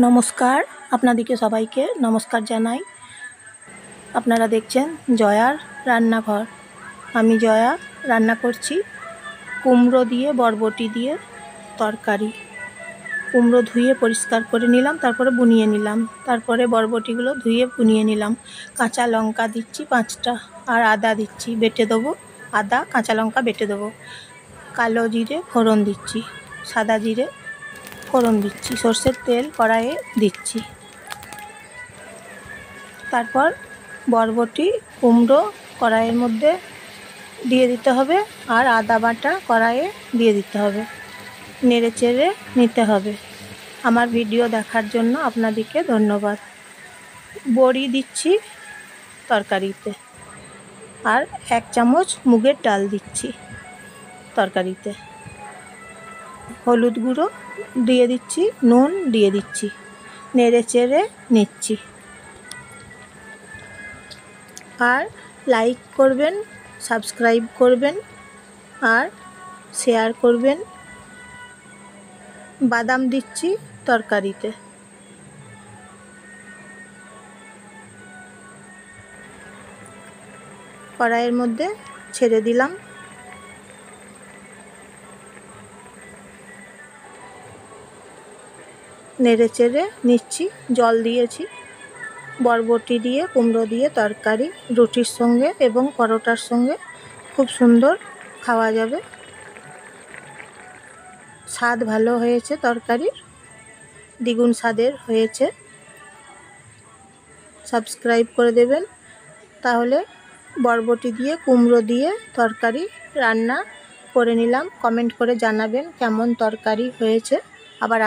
নমস্কার, আপনাদেরকে সবাইকে নমস্কার জানাই। আপনারা দেখছেন জয়ার রান্নাঘর। আমি জয়া রান্না করছি কুমড়ো দিয়ে বরবটি দিয়ে তরকারি। কুমড়ো ধুয়ে পরিষ্কার করে নিলাম, তারপরে বুনিয়ে নিলাম, তারপরে বরবটিগুলো ধুয়ে বুনিয়ে নিলাম। কাঁচা লঙ্কা দিচ্ছি 5টা, আর আদা দিচ্ছি, বেটে দেবো। আদা কাঁচা লঙ্কা বেটে দেবো। কালো জিরে ফোড়ন দিচ্ছি, সাদা জিরে ফোড়ন দিচ্ছি, সর্ষের তেল কড়াইয়ে দিচ্ছি। তারপর বরবটি কুমড়ো কড়াইয়ের মধ্যে দিয়ে দিতে হবে, আর আদা বাটা কড়াইয়ে দিয়ে দিতে হবে, নেড়ে চেড়ে নিতে হবে। আমার ভিডিও দেখার জন্য আপনাদেরকে ধন্যবাদ। বড়ি দিচ্ছি তরকারিতে, আর 1 চামচ মুগের ডাল দিচ্ছি তরকারিতে। হলুদ গুঁড়ো দিয়ে দিচ্ছি, নুন দিয়ে দিচ্ছি, নেড়ে চেড়ে নিচ্ছি। আর লাইক করবেন, সাবস্ক্রাইব করবেন, আর শেয়ার করবেন। বাদাম দিচ্ছি তরকারিতে। কড়াইয়ের মধ্যে ছেড়ে দিলাম। নেড়ে চেড়ে নিচ্ছি, জল দিয়েছি। বরবটি দিয়ে কুমড়ো দিয়ে তরকারি রুটির সঙ্গে এবং পরোটার সঙ্গে খুব সুন্দর খাওয়া যাবে। স্বাদ ভালো হয়েছে, তরকারির দ্বিগুণ স্বাদের হয়েছে। সাবস্ক্রাইব করে দেবেন, তাহলে বরবটি দিয়ে কুমড়ো দিয়ে তরকারি রান্না করে নিলাম। কমেন্ট করে জানাবেন কেমন তরকারি হয়েছে। আবার